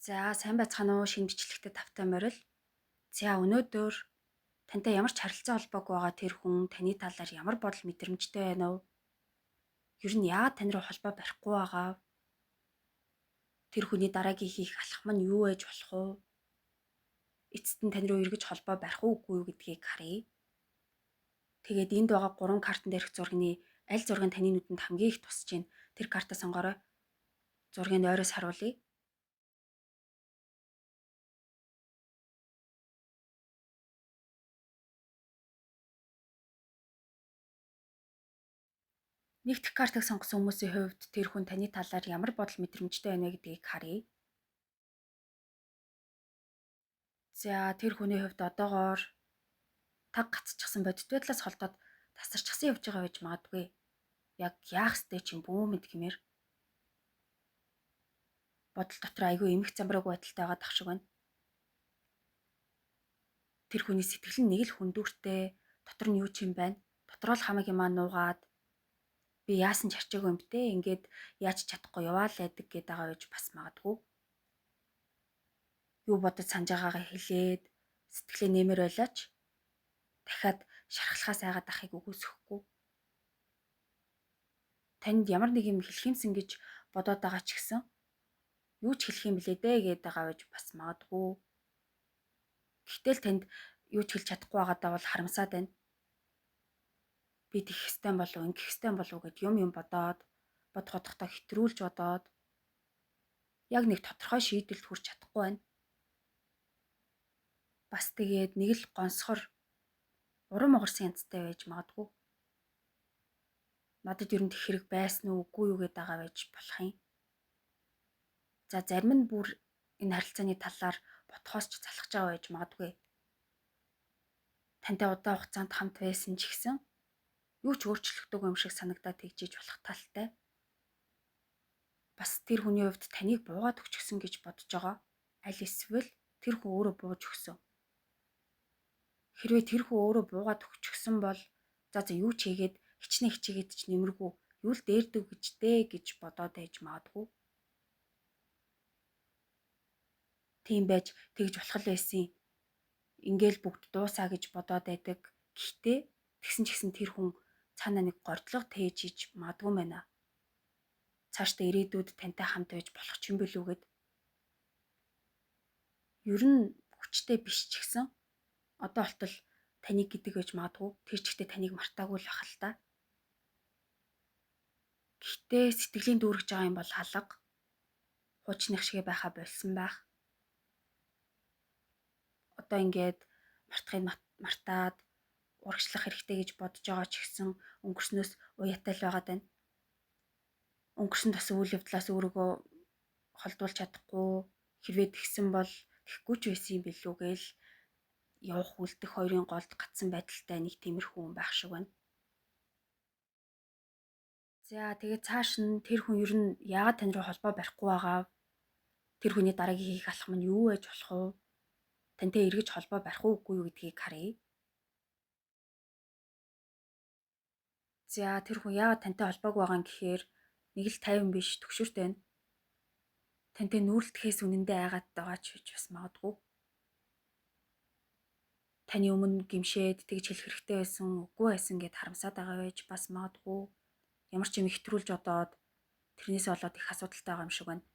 За сайн байцгаана уу шинэ бичлэгтэй тавтай морил. За өнөөдөр тантай ямар ч харилцаа холбоогүй байгаа тэр хүн таны талаар ямар бодол мэдрэмжтэй байна вэ? Ер нь яагаад тань руу холбоо барихгүй байгаа? Тэр хүний дараагийн хийх алхам нь юу байж болох вэ? Эцэст нь тань руу эргэж холбоо барих уугүй юу гэдгийг харъя. Тэгээд энд байгаа 3 картан дээрх зургийн аль зураг нь таны нүдэнд хамгийн их тусаж байна? Тэр картаа сонгоорой. Зургийг ойроос харуулъя. Нэг дэх картыг сонгосон хүмүүсийн хувьд тэр хүн таны талаар ямар бодол мэдрэмжтэй байна вэ гэдгийг харъя. За тэр хүний хувьд одоогоор таг гацчихсан бодит байдлаас холдоод тасарчсан явж байгаа байж магадгүй. Яг яах ёстой ч юм бүү мэд гэмээр бодол дотор айгүй эмх замбраагүй байдалтай байгаа дах шиг байна. Тэр хүний сэтгэл нь нэг л хүндүүртэй, дотор нь юу ч юм байна. Дотроо л хамаг юмаа нуугаад би яасан ч арчаагүй юм бтэ. Ингээд яаж чадахгүй яваал байдаг гээд байгаа байж бас магадгүй. Юу бодож санаж байгаагаа хэлээд сэтгэлээ нэмэр байлаач. Дахиад шархлахаас айгаад ахыг үгүйсэхгүй. Танд ямар нэг юм хэлэх юмсан гэж бодоод байгаа ч гэсэн юу ч хэлэх юм блэ дээ гээд байгаа байж бас магадгүй. Гэтэл танд юу ч хэлж чадахгүй байгаадаа бол харамсаад байна. Би тэгэх хэстэй болов, ингэх хэстэй болов гэд юм бодоод бодоходохтой хэтрүүлж бодоод яг нэг тодорхой шийдэлд хүрч чадахгүй байна. Бас тэгээд нэг л гонсгор урам угарсан янзтай байж магадгүй. Надад ер нь тэг хэрэг байсан уу үгүй юу гэдээ байгаа байж болох юм. За зарим нь бүр энэ харилцааны талаар бодхоос ч залхаж байгаа байж магадгүй. Тантай удаан хугацаанд хамт байсан ч гэсэн юу ч өөрчлөгдөг юм шиг санагдаад тэгжиж болох талтай. Бас тэр хүний хувьд таныг буугаад өгчихсөн гэж бодож байгаа. Аль эсвэл тэр хүн өөрөө бууж өгсөн. Хэрвээ тэр хүн өөрөө буугаад өгчихсөн бол за юу ч хийгээд хичнээн ч нэмэргүй юу л дээрдэг гэж дээ гэж бодоод байж магадгүй. Тийм байж тэгж болох л байсан. Ингээл бүгд дуусаа гэж бодоод байдаг. Гэхдээ тэгсэн ч гэсэн тэр хүн цаана нэг гордлого тээж иж магадгүй байна. Цаашдаа ирээдүйд тантай хамт байж болох ч юм бэлүү гэд. Ер нь хүчтэй биш ч гэсэн одоо болтол таныг гэдэг байж магадгүй. Тэр ч ихтэй таныг мартаагүй л бах л та. Гэхдээ сэтгэлийн дүүргэж байгаа юм бол алга. Хуучных шиг байхаа болсон байх. Одоо ингээд мартахыг мартаад урагшлах хэрэгтэй гэж бодож байгаа ч гэсэн өнгөрснөөс уяатай л байгаад байна. Өнгөрсөн тас үйл явдлаас өөрийгөө холдуулж чадахгүй хэрвээ тэгсэн бол тэхгүй ч байсан юм билүү гээл явах үлдэх хоёрын голд гацсан байдалтай нэг тиймэрхүү хүн байх шиг байна. За тэгээд цааш нь тэр хүн ер нь яагаад тань руу холбоо барихгүй байгаа? Тэр хүний дараагийн хийх алхам нь юу байж болох вэ? Тантай эргэж холбоо барих уугүй юу гэдгийг харъя. За тэр хүн яагаад тантай холбоогүй байгаа юм гэхээр нэг л 50 биш төгшөрт байна. Тантай нүүрлдэхээс үнэндээ айгаад байгаа ч гэж бас магадгүй. Таны өмнө гимшээд тэгж хэлэх хэрэгтэй байсан үгүй байсан гэд харамсаад байгаа байж бас магадгүй. Ямар ч юм ихтрүүлж одоод тэрнээс болоод их асуудалтай байгаа юм шиг байна.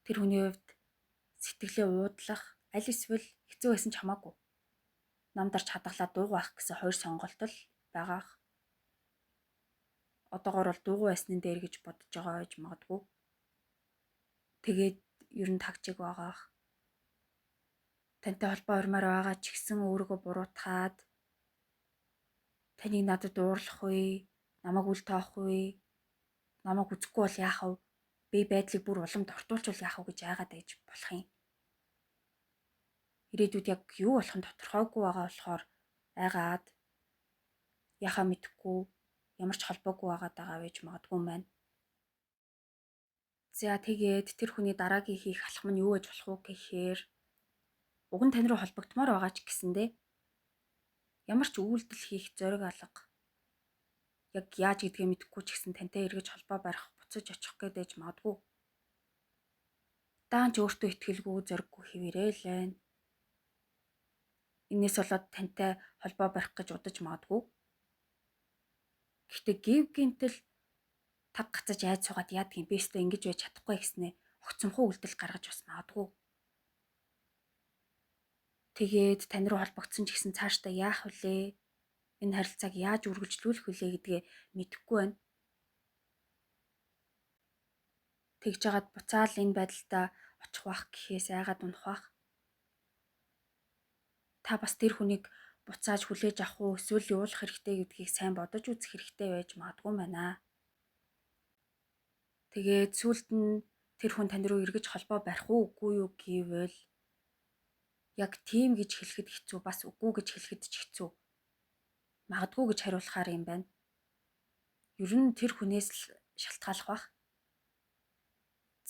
Тэр хүний хувьд сэтгэлээ уудлах аль эсвэл хэцүү байсан ч хамаагүй. Намдарч хадгалаад дуугах гэсэн хоёр сонголт л байгаах. Одоогоор бол дуугүй байсны дээр гэж бодож байгаа байж магадгүй. Тэгээд ер нь тагчиг байгаах. Тантай холбоо урмаар байгаа ч гэсэн өөрийгөө буруутгаад таныг надад уурлах вэ? Намайг үл тоох вэ? Намайг үзэхгүй бол яах вэ? Би байдлыг бүр уламд ортуулчвал яах вэ гэж айгаад байж болох юм. Ирээдүйд яг юу болох нь тодорхойгүй байгаа болохоор айгаад яхаа мэдэхгүй ямар ч холбоогүй байгаа байж магадгүй юм байна. За тэгээд тэр хүний дараагийн хийх алхам нь юу гэж болох вэ гэхээр уг нь тань руу холбогдмоор байгаа ч гэсэндээ ямар ч үйлдэл хийх зориг алга. Яг яаж гэдгээ мэдэхгүй ч гэсэн тантай эргэж холбоо барих, буцаж очих гээд байж магадгүй. удаан ч өөртөө итгэлгүй зориггүй хэвээрээ л байна. Инээс болоод тантай холбоо барих гэж удаж магадгүй. Гэхдээ гів гинтэл таг гацаж айж суугаад яадгийн бэстэ ингэж байж чадахгүй гэснээ огцомхоо үйлдэл гаргаж бас магадгүй. Тэгээд тань руу холбогдсон ч гэсэн цаашдаа яах вүлээ? Энэ харилцааг яаж үргэлжлүүлэх вүлээ гэдгээ мэдэхгүй байна. Тэгж жагаад буцаал энэ байдалтай очих бах гэхээс айгаад унах бах. Та бас тэр хүнийг буцааж хүлээж авах уу эсвэл явуулах хэрэгтэй гэдгийг сайн бодож үзэх хэрэгтэй байж магадгүй байна. Тэгээд сүүлд нь тэр хүн тань руу эргэж холбоо барих уу үгүй юу гэвэл яг тийм гэж хэлэхэд хэцүү, бас үгүй гэж хэлэхэд ч хэцүү. Магадгүй гэж хариулахаар юм байна. Ер нь тэр хүнээс л шалтгааллах бах.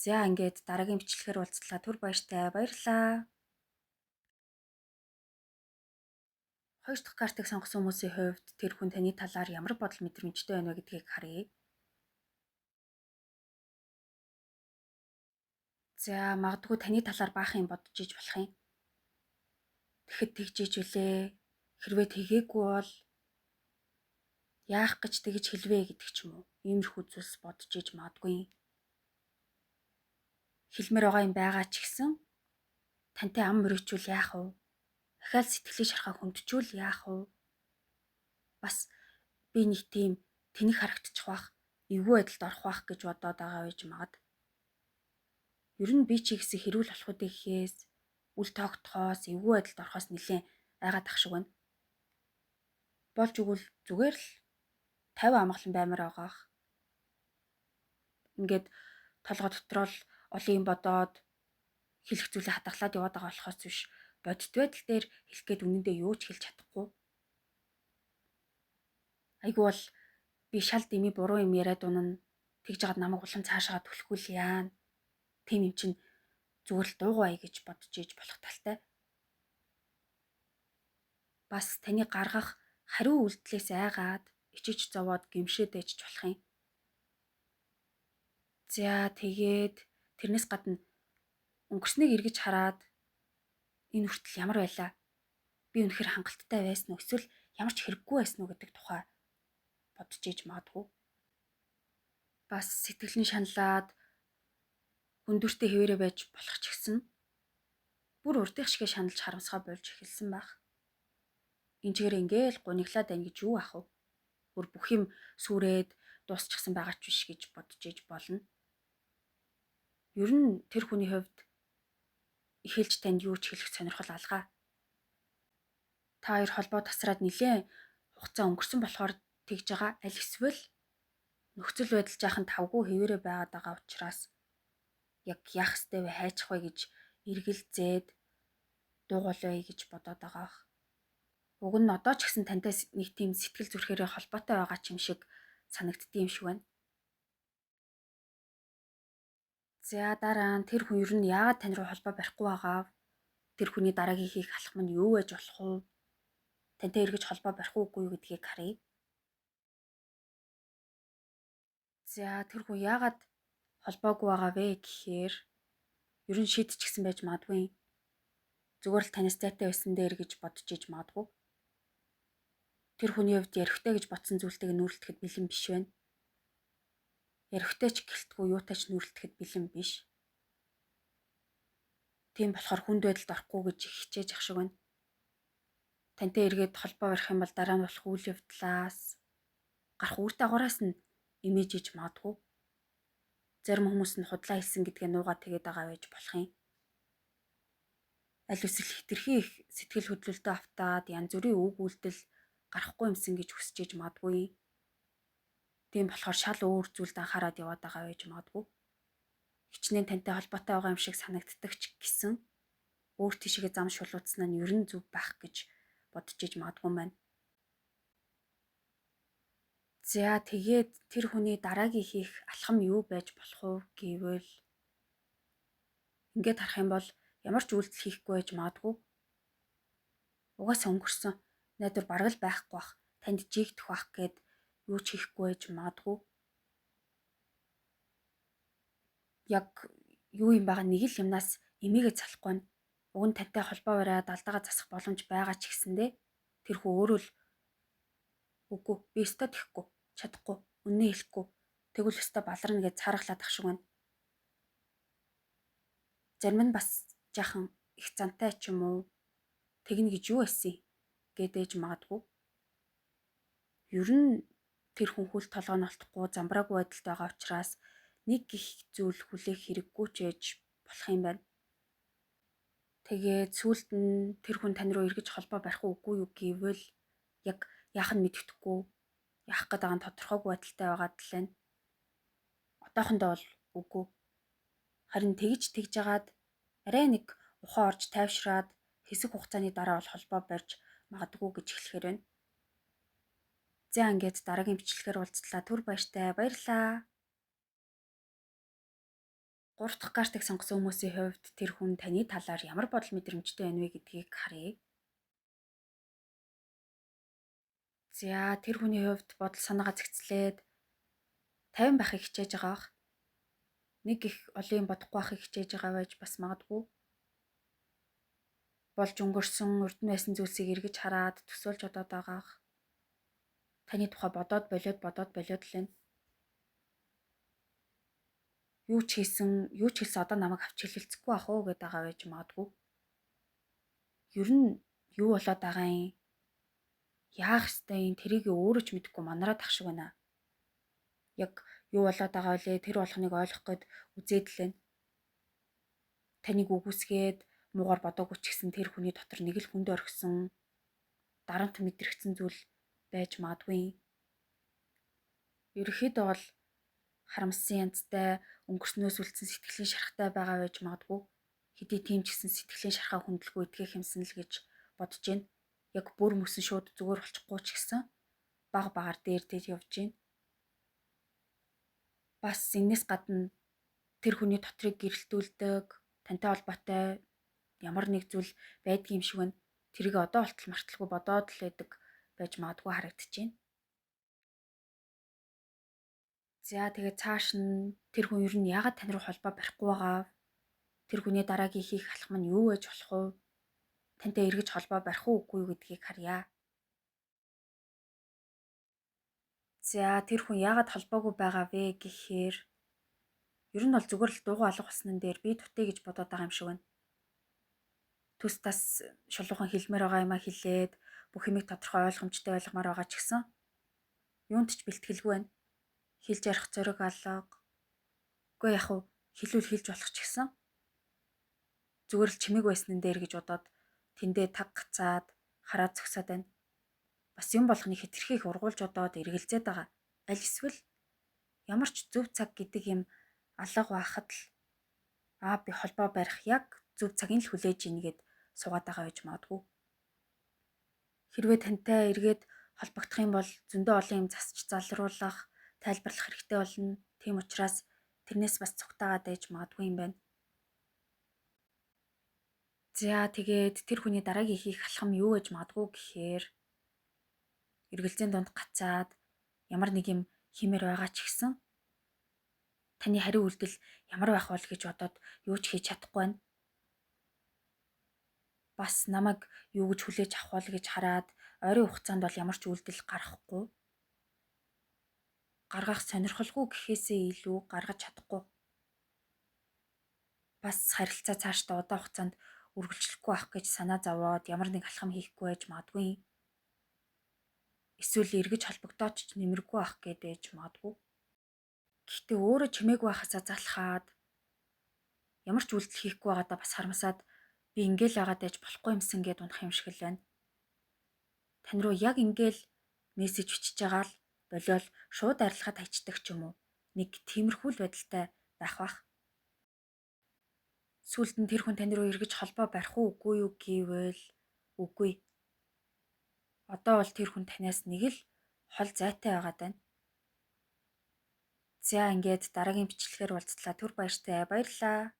За ингээд дараагийн бичлэгээр уулзлаа. Түр баяртай. Баярлалаа. 2 дахь картыг сонгосон хүмүүсийн хувьд тэр хүн таны талаар ямар бодол мэдрэмжтэй байна вэ гэдгийг харъя. За магадгүй таны талаар баахан юм бодож иж болох юм. Тэгэхэд тэгж иж үлээ. Хэрвээ тэгээгүй бол яах гэж тэгж хэлвэ гэдэг ч юм уу. Иймэрхүү зүйлс бодож иж магадгүй. Хэлмээр байгаа юм байгаа ч гэсэн тантай ам мөрөөчүүл яах вэ? Дахиад сэтгэлийн шархаа хөндчүүл яах вэ? Бас би нэг тийм тэнэг харагдчих бах, эвгүй байдалд орох бах гэж бодоод байгаа байж магад. Ер нь би чи гэсэн хэрүүл болохгүй гэхээс үл тоогдохоос, эвгүй байдалд орохоос нэлээд айгаад ах шиг байна. Болж игэл зүгээр л 50 амгалан баймаар байгаах. Ингээд толгой дотроо л олон юм бодоод хэлэх зүйлээ хадгалаад яваад байгаа болохоос биш бодит байдал дээр хэлэх гээд үнэндээ юу ч хэлж чадахгүй. Айгу бол би шал дими буруу юм яриад унана. Тэгж жагаад намайг улам цаашаа түлхэхгүй л яана. Тим юм чин зүгээр л дуугай гэж бодож иж болох талтай. Бас таны гаргах хариу үйлдэлээс айгаад ичиж зовоод гимшээд ээжж болох юм. За тэгээд тэрнээс гадна өнгөрснийг эргэж хараад энэ хүртэл ямар байлаа? Би үнэхээр хангалттай байсан уу? Эсвэл ямар ч хэрэггүй байсан уу гэдэг тухай бодож иж магадгүй. Бас сэтгэл нь шаналаад хүндүртэй хэвээрээ байж болох ч гэсэн бүр урдих шигэ шаналж харамсгаа болж эхэлсэн байх. Энэ чигээр ингээл гуниглаад байна гэж юу ах вэ? Бүр бүх юм сүрээд дуусчихсан байгаа ч биш гэж бодож иж болно. Ер нь тэр хүний хувьд эхэлж танд юу ч хэлэх сонирхол алгаа. Та хоёр холбоо тасраад нилээн хугацаа өнгөрсөн болохоор тэгж байгаа. Аль эсвэл нөхцөл байдал жаахан тавгүй хэвээрээ байгаад байгаа учраас яг яах ёстой вэ, хайчих вэ гэж эргэлзээд дуугуулъя гэж бодоод байгаа. Уг нь одоо ч гэсэн тантай нэг тийм сэтгэл зүрхээрээ холбоотой байгаа ч юм шиг санагддсан юм шиг байна. За дараа нь тэр хүн ер нь яагаад тань руу холбоо барихгүй байгаа? Тэр хүний дараагийн хийх алхам нь юу байж болох вэ? Тантай эргэж холбоо барих уугүй юу гэдгийг харъя. За тэр хүн яагаад холбоогүй байгаа вэ гэхээр ер нь шийдчихсэн байж магадгүй. Зүгээр л танаас зайтай байсан дээр гэж бодож иж магадгүй. Тэр хүний хувьд ярихтай гэж бодсон зүйлтэйг нүүрлэхэд бэлэн биш байна. Ярихтай ч гэлтгүй юутай ч нүүрлэхэд бэлэн биш. Тийм болохоор хүнд байдалд орохгүй гэж хичээж ах шиг байна. Тантай эргээд холбоо барих юм бол дараа нь болох үйл явдлаас гарах үр дагавраас нь имиж иж магадгүй. Зарим хүмүүс нь худлаа хэлсэн гэдгээ нуугаад тэгээд байгаа байж болох юм. Аль эсвэл хитрхи их сэтгэл хөдлөлтөд автаад янз бүрийн үг үйлдэл гарахгүй юмсан гэж хүсэж иж магадгүй. Тийм болохоор шал өөр зүйлд анхаарад яваад байгаа байж магадгүй. Хичнээн тантай холбоотой байгаа юм шиг санагддаг ч гэсэн өөр тийшээ зам шулуутсан нь ер нь зөв байх гэж бодож иж магадгүй байна. За тэгээд тэр хүний дараагийн хийх алхам юу байж болох вэ гэвэл ингээд харах юм бол ямар ч үйлдэл хийхгүй байж магадгүй. Угаасаа өнгөрсөн найдвар бараг л байхгүй бах, танд жигдэх бах гэд юу ч хийхгүй байж магадгүй. Яг юу юм байгаа нэг л юмнаас эмээгээ салахгүй байна. Уг нь тантай холбоо бариад алдаага засах боломж байгаа ч гэсэндээ тэрхүү өөрөө л үгүй би өстой тэхгүй чадахгүй үнэн хэлэхгүй тэгвэл өстой баларна гэж цаарахлаад ах шиг байна. Зарим нь бас жаахан их зантай ч юм уу тэгнэ гэж юу эсэ гэдэж магадгүй. Ер нь тэр хүн хүл толгой нь олдохгүй замбраагүй байдалд байгаа учраас нэг их зүйл хүлээх хэрэггүй ч ээж болох юм байна. Тэгээд сүүлд нь тэр хүн тань руу эргэж холбоо барих уугүй юу гэвэл яг яах нь мэддэхгүй яах гээд байгаа нь тодорхойгүй байдалтай байгаад л байна. Одоохондоо бол үгүй. Харин тэгж жагаад арай нэг ухаан орж тайвшраад хэсэг хугацааны дараа бол холбоо барьж магадгүй гэж хэлэхээр байна. За ингээд дараагийн бичлэгээр уулзлаа. Түр баяртай баярлаа. 3 дахь картыг сонгосон хүмүүсийн хувьд тэр хүн таны талаар ямар бодол мэдрэмжтэй байна вэ гэдгийг харъя. За тэр хүний хувьд бодол санаагаа зэгцлээд 50 байхыг хичээж байгаа бах. Нэг их олон юм бодохгүй байхыг хичээж байгаа байж бас магадгүй. Болж өнгөрсөн урд нь байсан зүйлсийг эргэж хараад төсөөлж бодоод байгаа бах. Таны тухай бодоод болоод л байна. Юу ч хийсэн одоо намайг авч хэлэлцэхгүй ах уу гэдэг байгаа байж магадгүй. Ер нь юу болоод байгаа юм? Яах ёстой юм? Тэрийг өөрөө ч мэдэхгүй манараад ах шиг байна. Яг юу болоод байгаа вэ? Тэр болгоныг ойлгох гээд үзээд л байна. Таныг үгүйсгээд муугар бодоогүй ч гэсэн тэр хүний дотор нэг л хүнд орхисон дарамт мэдрэгдсэн зүйл байж магадгүй. Ерөнхийдөө бол харамссан янзтай өнгөрснөөс үлдсэн сэтгэлийн шарахтай байгаа байж магадгүй. Хэдий тийм ч гэсэн сэтгэлийн шархаа хүндлэгүй итгэх юмсан л гэж бодож байна. Яг бүр мөсөн шууд зүгээр болчихгүй ч гэсэн баг багаар дээр явж байна. Бас энэс гадна тэр хүний дотрыг гэрэлтүүлдэг тантай холбоотой ямар нэг зүйл байдгийн юм шиг байна. Тэрийг одоо болтол марталгүй бодоод л байдаг байж магадгүй харагдаж байна. За тэгээд цааш нь тэр хүн ер нь яагаад тань руу холбоо барихгүй байгаа? Тэр хүний дараагийн хийх алхам нь юу байж болох вэ? Тантай эргэж холбоо барих уугүй юу гэдгийг харъя. За тэр хүн яагаад холбоогүй байгаа вэ гэхээр ер нь бол зүгээр л дуугүй алга болснон дээр би төтэй гэж бодоод байгаа юм шиг байна. Төс тас шулуухан хэлмээр байгаа юмаа хэлээд бүх юмыг тодорхой ойлгомжтой ойлгомоор байгаа ч гэсэн юунд ч бэлтгэлгүй байна. Хэлж ярих зориг алга. Үгүй яг уу хэлүүл хэлж болох ч гэсэн зүгээр л чимээг байснан дээр гэж бодоод тэндээ таг гацаад хараад зогсоод байна. Бас юм болгоныг хэтэрхий их ургуулж бодоод эргэлзээд байгаа. Аль эсвэл ямар ч зөв цаг гэдэг юм алга байхад л би холбоо барих яг зөв цагийг л хүлээж ийн гэд суугаад байгаа байж магадгүй. Хэрвээ тантай эргээд холбогдох юм бол зөндөө олон юм засч залруулах, тайлбарлах хэрэгтэй болно. Тийм учраас тэрнээс бас цугтаагаад байж магадгүй юм байна. За тэгээд тэр хүний дараагийн хийх алхам юу гэж магадгүй гэхээр эргэлзээний донд гацаад ямар нэг юм хиймээр байгаа ч гэсэн таны хариу үйлдэл ямар байх бол гэж бодоод юу ч хийж чадахгүй байна. Бас намайг юу гэж хүлээж авах бол гэж хараад ойрын хугацаанд бол ямар ч үйлдэл гаргахгүй. Гаргах сонирхолгүй гэхээсээ илүү гаргаж чадахгүй. Бас харилцаа цаашдаа удаан хугацаанд үргэлжлэхгүй авах гэж санаа зовоод ямар нэг алхам хийхгүй байж магадгүй. Эсвэл эргэж холбогдоод ч нэмэргүй авах гэдэж магадгүй. Гэхдээ өөрөө чимээгүй байхасаа залхаад ямар ч үйлдэл хийхгүй байгаадаа бас харамсаад би ингээл яагаад байж болохгүй юмсан гэд унах юм шиг л байна. Тань руу яг ингээл мессеж бичиж байгаа л болиол шууд арилгаад хайчдаг ч юм уу. Нэг тиймэрхүү л байдалтай байх бах. Сүүлд нь тэр хүн тань руу эргэж холбоо барих уугүй юу гэвэл үгүй. Одоо бол тэр хүн танаас нэг л хол зайтай байгаад байна. За ингээд дараагийн бичлэгээр уулзлаа. Түр баяртай баярлаа.